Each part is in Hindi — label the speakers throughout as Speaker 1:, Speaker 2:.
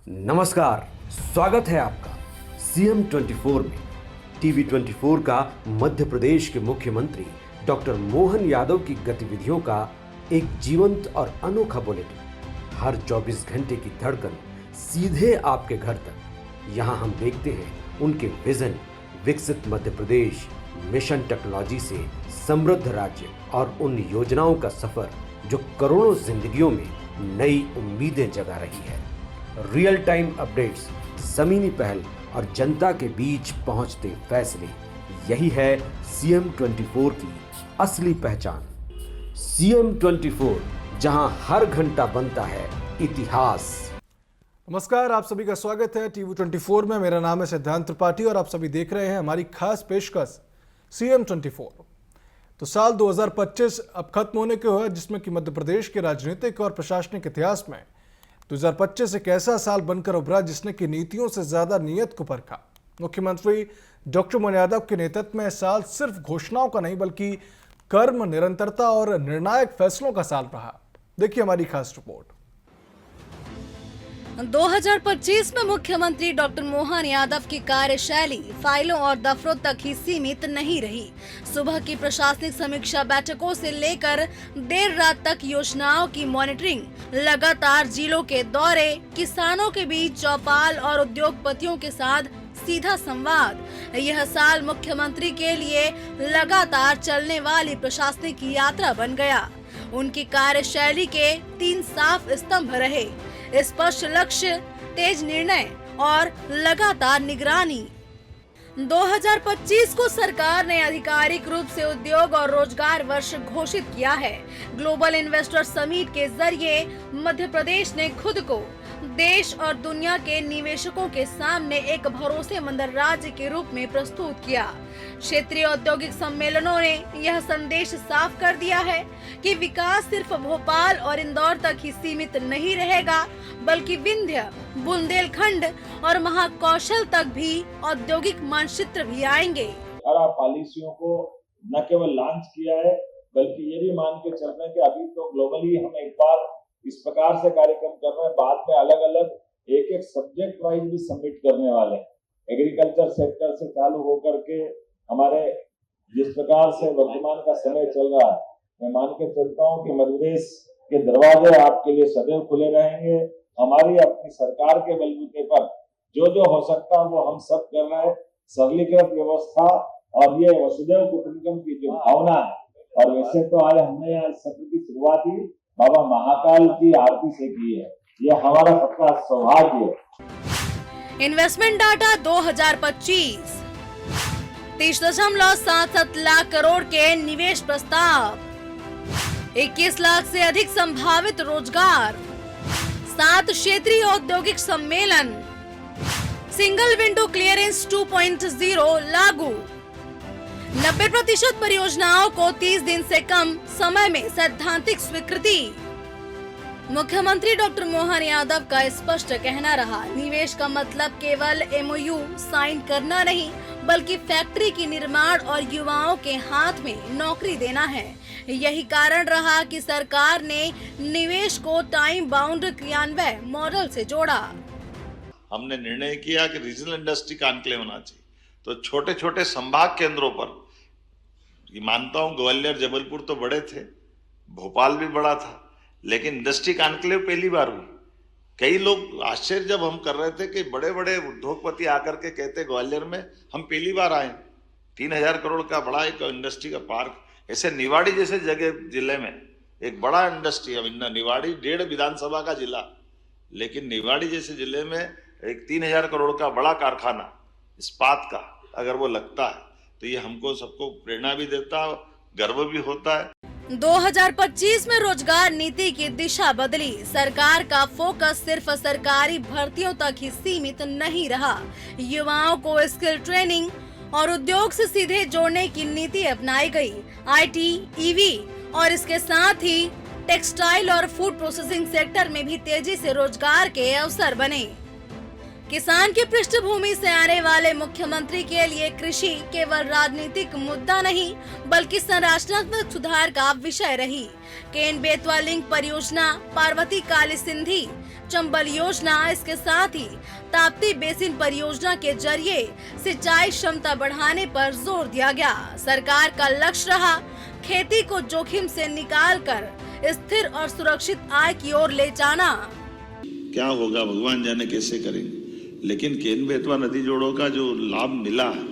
Speaker 1: नमस्कार, स्वागत है आपका सीएम 24 में। टीवी 24 का मध्य प्रदेश के मुख्यमंत्री डॉक्टर मोहन यादव की गतिविधियों का एक जीवंत और अनोखा बुलेटिन। हर 24 घंटे की धड़कन सीधे आपके घर तक। यहाँ हम देखते हैं उनके विजन, विकसित मध्य प्रदेश, मिशन टेक्नोलॉजी से समृद्ध राज्य और उन योजनाओं का सफर जो करोड़ों जिंदगियों में नई उम्मीदें जगा रही है। रियल टाइम अपडेट्स, ज़मीनी पहल और जनता के बीच पहुंचते फैसले, यही है सीएम 24 की असली पहचान। सीएम 24, जहां हर घंटा बनता है इतिहास।
Speaker 2: नमस्कार, आप सभी का स्वागत है टीवी 24 में। मेरा नाम है सिद्धांत त्रिपाठी और आप सभी देख रहे हैं हमारी खास पेशकश सीएम 24। तो साल 2025 अब खत्म होने को है, जिसमें कि मध्य प्रदेश के राजनीतिक और प्रशासनिक इतिहास में 2025 एक ऐसा साल बनकर उभरा जिसने की नीतियों से ज्यादा नीयत को परखा। मुख्यमंत्री डॉक्टर मोहन यादव के नेतृत्व में साल सिर्फ घोषणाओं का नहीं बल्कि कर्म, निरंतरता और निर्णायक फैसलों का साल रहा। देखिए हमारी खास रिपोर्ट।
Speaker 3: 2025 में मुख्यमंत्री डॉक्टर मोहन यादव की कार्यशैली फाइलों और दफ्तरों तक ही सीमित नहीं रही। सुबह की प्रशासनिक समीक्षा बैठकों से लेकर देर रात तक योजनाओं की मॉनिटरिंग, लगातार जिलों के दौरे, किसानों के बीच चौपाल और उद्योगपतियों के साथ सीधा संवाद। यह साल मुख्यमंत्री के लिए लगातार चलने वाली प्रशासनिक यात्रा बन गया। उनकी कार्यशैली के 3 साफ स्तंभ रहे: स्पष्ट लक्ष्य, तेज निर्णय और लगातार निगरानी। 2025 को सरकार ने आधिकारिक रूप से उद्योग और रोजगार वर्ष घोषित किया है। ग्लोबल इन्वेस्टर समिट के जरिए मध्य प्रदेश ने खुद को देश और दुनिया के निवेशकों के सामने एक भरोसेमंद राज्य के रूप में प्रस्तुत किया। क्षेत्रीय औद्योगिक सम्मेलनों ने यह संदेश साफ कर दिया है कि विकास सिर्फ भोपाल और इंदौर तक ही सीमित नहीं रहेगा, बल्कि विंध्य, बुंदेलखंड और महाकौशल तक भी औद्योगिक मानचित्र भी आएंगे।
Speaker 4: पॉलिसियों को न केवल लॉन्च किया है, बल्कि ये भी मान के चल रहे हैं कि अभी तो ग्लोबली हम एक बार इस प्रकार से कार्यक्रम कर रहे हैं, बाद में अलग अलग एक सब्जेक्ट वाइज भी सबमिट करने वाले हैं। एग्रीकल्चर सेक्टर से चालू होकर के हमारे जिस प्रकार से वर्तमान का समय चल रहा है, मैं मान के चलता हूँ कि मध्य प्रदेश के दरवाजे आपके लिए सदैव खुले रहेंगे। हमारी अपनी सरकार के बलबूते पर जो जो हो सकता है वो हम सब कर रहे हैं। सरलीकृत व्यवस्था और ये वसुधैव कुटुंबकम की जो भावना है, और वैसे तो आज हमने यहाँ सत्र की शुरुआत ही बाबा महाकाल की आरती से की है। ये हमारा सबका सौभाग्य है।
Speaker 3: इन्वेस्टमेंट डाटा 2025, 30.77 लाख करोड़ के निवेश प्रस्ताव, 21 लाख से अधिक संभावित रोजगार, 7 क्षेत्रीय औद्योगिक सम्मेलन, सिंगल विंडो क्लियरेंस 2.0 लागू, 90% परियोजनाओं को 30 दिन से कम समय में सैद्धांतिक स्वीकृति। मुख्यमंत्री डॉक्टर मोहन यादव का स्पष्ट कहना रहा, निवेश का मतलब केवल MOU साइन करना नहीं, बल्कि फैक्ट्री की निर्माण और युवाओं के हाथ में नौकरी देना है। यही कारण रहा कि सरकार ने निवेश को टाइम बाउंड क्रियान्वयन मॉडल से जोड़ा।
Speaker 5: हमने निर्णय किया कि रीजनल इंडस्ट्री का एन्क्लेव होना चाहिए, तो छोटे छोटे संभाग केंद्रों पर, ये मानता हूँ ग्वालियर जबलपुर तो बड़े थे, भोपाल भी बड़ा था, लेकिन इंडस्ट्री का एन्क्लेव पहली बार हुई। कई लोग आश्चर्य जब हम कर रहे थे कि बड़े बड़े उद्योगपति आकर के कहते ग्वालियर में हम पहली बार आए, 3000 करोड़ का बड़ा एक इंडस्ट्री का पार्क। ऐसे निवाड़ी जैसे जगह जिले में एक बड़ा इंडस्ट्री, अब निवाड़ी 1.5 विधानसभा का जिला, लेकिन निवाड़ी जैसे जिले में एक 3000 करोड़ का बड़ा कारखाना इस्पात का अगर वो लगता है तो ये हमको सबको प्रेरणा भी देता है, गर्व भी होता है।
Speaker 3: 2025 में रोजगार नीति की दिशा बदली। सरकार का फोकस सिर्फ सरकारी भर्तियों तक ही सीमित नहीं रहा। युवाओं को स्किल ट्रेनिंग और उद्योग से सीधे जोड़ने की नीति अपनाई गई। IT, EV और इसके साथ ही टेक्सटाइल और फूड प्रोसेसिंग सेक्टर में भी तेजी से रोजगार के अवसर बने। किसान की पृष्ठभूमि से आने वाले मुख्यमंत्री के लिए कृषि केवल राजनीतिक मुद्दा नहीं बल्कि संरचनात्मक सुधार का विषय रही। केन बेतवा लिंक परियोजना, पार्वती काली सिंधी चंबल योजना, इसके साथ ही ताप्ती बेसिन परियोजना के जरिए सिंचाई क्षमता बढ़ाने पर जोर दिया गया। सरकार का लक्ष्य रहा खेती को जोखिम से निकालकर स्थिर और सुरक्षित आय की ओर ले जाना।
Speaker 5: क्या होगा भगवान जाने कैसे करेंगे, लेकिन केन बेतवा नदी जोड़ों का जो लाभ मिला है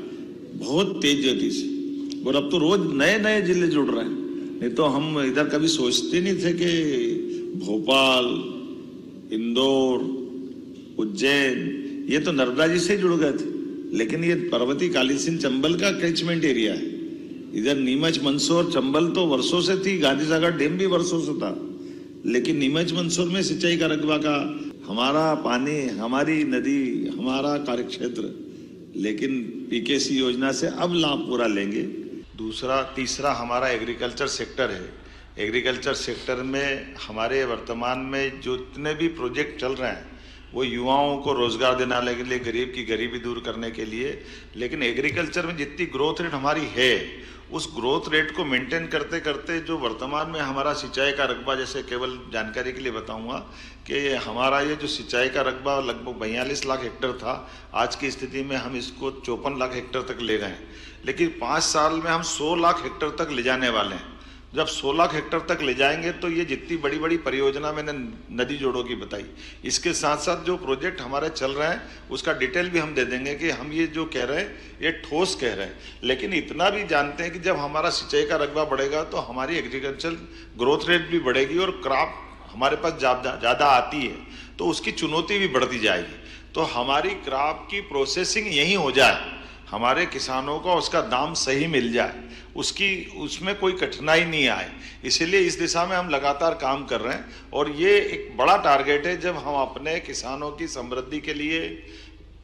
Speaker 5: बहुत तेज गति से, और अब तो रोज नए नए जिले जुड़ रहे हैं। नहीं तो हम इधर कभी सोचते नहीं थे कि भोपाल, इंदौर, उज्जैन ये तो नर्मदा जी से जुड़ गए थे, लेकिन ये पार्वती काली सिंध चंबल का कैचमेंट एरिया है। इधर नीमच, मंदसौर, चंबल तो वर्षों से थी, गांधी सागर डैम भी वर्षों से था, लेकिन नीमच मंदसौर में सिंचाई का रकबा का हमारा पानी, हमारी नदी, हमारा कार्यक्षेत्र, लेकिन पीकेसी योजना से अब लाभ पूरा लेंगे। तीसरा हमारा एग्रीकल्चर सेक्टर है। एग्रीकल्चर सेक्टर में हमारे वर्तमान में जो जितने भी प्रोजेक्ट चल रहे हैं वो युवाओं को रोजगार देने के लिए, गरीब की गरीबी दूर करने के लिए, लेकिन एग्रीकल्चर में जितनी ग्रोथ रेट हमारी है उस ग्रोथ रेट को मेंटेन करते करते जो वर्तमान में हमारा सिंचाई का रकबा, जैसे केवल जानकारी के लिए बताऊंगा कि हमारा ये जो सिंचाई का रकबा लगभग 42 लाख हेक्टेयर था, आज की स्थिति में हम इसको 54 लाख हेक्टेयर तक ले रहे हैं, लेकिन 5 साल में हम 100 लाख हेक्टेयर तक ले जाने वाले हैं। जब 100 लाख हेक्टेयर तक ले जाएंगे तो ये जितनी बड़ी बड़ी परियोजना मैंने नदी जोड़ों की बताई, इसके साथ साथ जो प्रोजेक्ट हमारे चल रहे हैं उसका डिटेल भी हम दे देंगे कि हम ये जो कह रहे हैं ये ठोस कह रहे हैं, लेकिन इतना भी जानते हैं कि जब हमारा सिंचाई का रकबा बढ़ेगा तो हमारी एग्रीकल्चर ग्रोथ रेट भी बढ़ेगी और क्रॉप हमारे पास ज़्यादा आती है तो उसकी चुनौती भी बढ़ती जाएगी। तो हमारी क्रॉप की प्रोसेसिंग यहीं हो जाए, हमारे किसानों को उसका दाम सही मिल जाए, उसमें कोई कठिनाई नहीं आए, इसीलिए इस दिशा में हम लगातार काम कर रहे हैं। और ये एक बड़ा टारगेट है, जब हम अपने किसानों की समृद्धि के लिए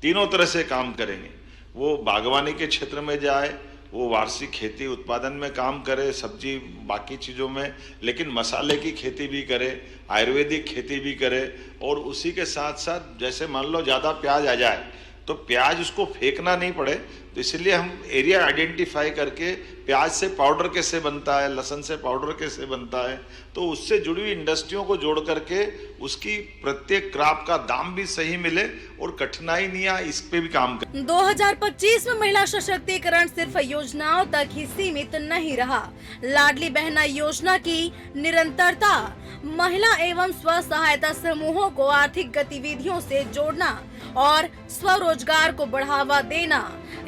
Speaker 5: तीनों तरह से काम करेंगे, वो बागवानी के क्षेत्र में जाए, वो वार्षिक खेती उत्पादन में काम करे, सब्जी बाकी चीज़ों में, लेकिन मसाले की खेती भी करे, आयुर्वेदिक खेती भी करे, और उसी के साथ साथ जैसे मान लो ज़्यादा प्याज आ जाए तो प्याज उसको फेंकना नहीं पड़े, तो इसलिए हम एरिया आइडेंटिफाई करके प्याज से पाउडर कैसे बनता है, लहसुन से पाउडर कैसे बनता है, तो उससे जुड़ी हुई इंडस्ट्रियों को जोड़ करके उसकी प्रत्येक क्रॉप का दाम भी सही मिले और कठिनाई नहीं आए, इस पे भी काम करें।
Speaker 3: 2025 में महिला सशक्तिकरण सिर्फ योजनाओं तक ही सीमित नहीं रहा। लाडली बहना योजना की निरंतरता, महिला एवं स्व सहायता समूहों को आर्थिक गतिविधियों से जोड़ना और स्वरोजगार को बढ़ावा देना,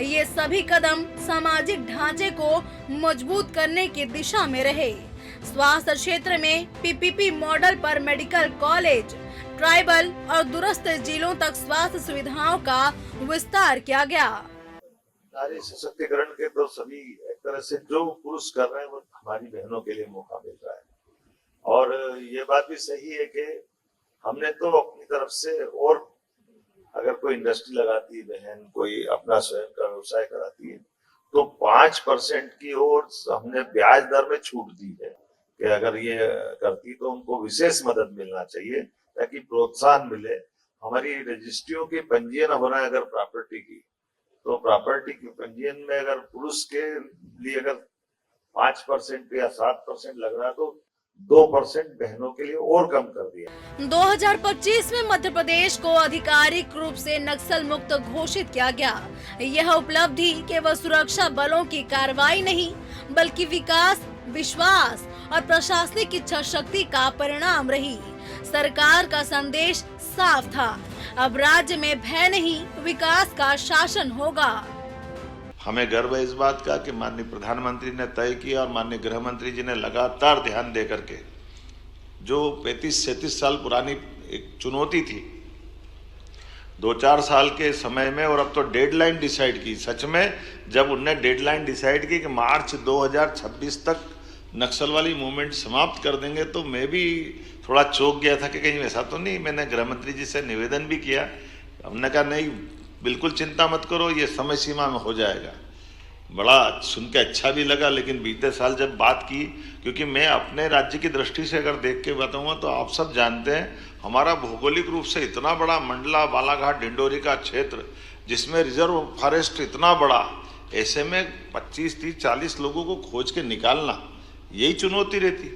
Speaker 3: ये सभी कदम सामाजिक ढांचे को मजबूत करने की दिशा में रहे। स्वास्थ्य क्षेत्र में पीपीपी मॉडल पर मेडिकल कॉलेज, ट्राइबल और दूरस्थ जिलों तक स्वास्थ्य सुविधाओं का विस्तार किया गया।
Speaker 5: नारी सशक्तिकरण के तो सभी एक तरह से जो पुरुष कर रहे हैं वो हमारी बहनों के लिए मौका मिल रहा है, और ये बात भी सही है कि हमने तो अपनी तरफ से, और अगर कोई इंडस्ट्री लगाती है बहन, कोई अपना स्वयं का व्यवसाय कराती है, तो 5% की ओर हमने ब्याज दर में छूट दी है कि अगर ये करती तो उनको विशेष मदद मिलना चाहिए ताकि प्रोत्साहन मिले। हमारी रजिस्ट्रियों की पंजीयन हो रहा है अगर प्रॉपर्टी की, तो प्रॉपर्टी की पंजीयन में अगर पुरुष के लिए अगर 5% या 7% लग रहा है तो 2% बहनों के लिए और कम कर दिया।
Speaker 3: 2025 में मध्य प्रदेश को आधिकारिक रूप से नक्सल मुक्त घोषित किया गया। यह उपलब्धि केवल सुरक्षा बलों की कार्रवाई नहीं बल्कि विकास, विश्वास और प्रशासनिक इच्छा शक्ति का परिणाम रही। सरकार का संदेश साफ था, अब राज्य में भय नहीं, विकास का शासन होगा।
Speaker 5: हमें गर्व है इस बात का कि माननीय प्रधानमंत्री ने तय किया और माननीय गृह मंत्री जी ने लगातार ध्यान दे करके, जो 35-37 साल पुरानी एक चुनौती थी 2-4 साल के समय में, और अब तो डेडलाइन डिसाइड की। सच में जब उनने डेडलाइन डिसाइड की कि मार्च 2026 तक नक्सल वाली मूवमेंट समाप्त कर देंगे, तो मैं भी थोड़ा चौंक गया था कि कहीं ऐसा तो नहीं। मैंने गृह मंत्री जी से निवेदन भी किया, हमने कहा नहीं, बिल्कुल चिंता मत करो, ये समय सीमा में हो जाएगा। बड़ा सुन के अच्छा भी लगा। लेकिन बीते साल जब बात की, क्योंकि मैं अपने राज्य की दृष्टि से अगर देख के बताऊंगा तो आप सब जानते हैं हमारा भौगोलिक रूप से इतना बड़ा मंडला बालाघाट डिंडोरी का क्षेत्र, जिसमें रिजर्व फॉरेस्ट इतना बड़ा, ऐसे में 25, 30, 40 लोगों को खोज के निकालना यही चुनौती रहती।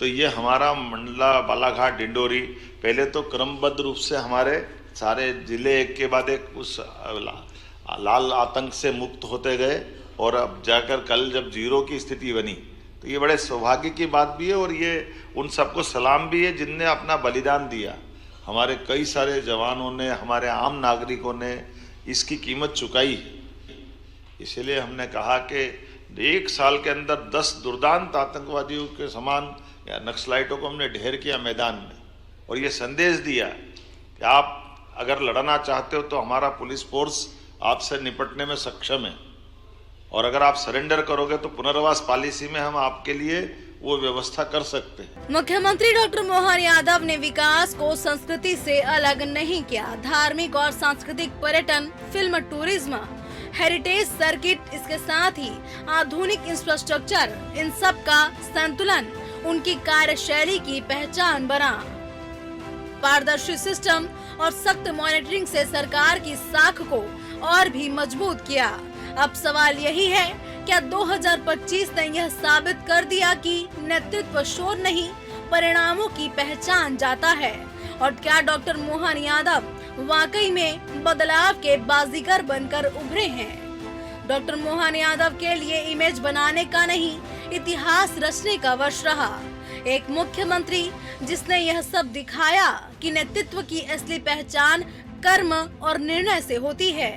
Speaker 5: तो ये हमारा मंडला बालाघाट डिंडोरी पहले तो क्रमबद्ध रूप से हमारे सारे जिले एक के बाद एक उस लाल आतंक से मुक्त होते गए, और अब जाकर कल जब जीरो की स्थिति बनी तो ये बड़े सौभाग्य की बात भी है, और ये उन सबको सलाम भी है जिनने अपना बलिदान दिया। हमारे कई सारे जवानों ने, हमारे आम नागरिकों ने इसकी कीमत चुकाई। इसलिए हमने कहा कि एक साल के अंदर 10 दुर्दांत आतंकवादियों के समान या नक्सलाइटों को हमने ढेर किया मैदान में, और ये संदेश दिया कि आप अगर लड़ना चाहते हो तो हमारा पुलिस फोर्स आपसे निपटने में सक्षम है, और अगर आप सरेंडर करोगे तो पुनर्वास पॉलिसी में हम आपके लिए वो व्यवस्था कर सकते हैं।
Speaker 3: मुख्यमंत्री डॉक्टर मोहन यादव ने विकास को संस्कृति से अलग नहीं किया। धार्मिक और सांस्कृतिक पर्यटन, फिल्म, टूरिज्म, हेरिटेज सर्किट, इसके साथ ही आधुनिक इंफ्रास्ट्रक्चर, इन सब का संतुलन उनकी कार्यशैली की पहचान बना। पारदर्शी सिस्टम और सख्त मॉनिटरिंग से सरकार की साख को और भी मजबूत किया। अब सवाल यही है, क्या 2025 ने यह साबित कर दिया कि नेतृत्व शोर नहीं, परिणामों की पहचान जाता है? और क्या डॉक्टर मोहन यादव वाकई में बदलाव के बाजीगर बनकर उभरे हैं? डॉक्टर मोहन यादव के लिए इमेज बनाने का नहीं, इतिहास रचने का वर्ष रहा। एक मुख्यमंत्री जिसने यह सब दिखाया कि नेतृत्व की असली पहचान कर्म और निर्णय से होती है।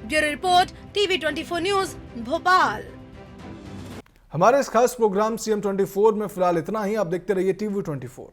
Speaker 3: Bureau report, TV 24 news, Bhopal.
Speaker 2: हमारे इस खास प्रोग्राम CM 24 में फिलहाल इतना ही। आप देखते रहिए TV 24।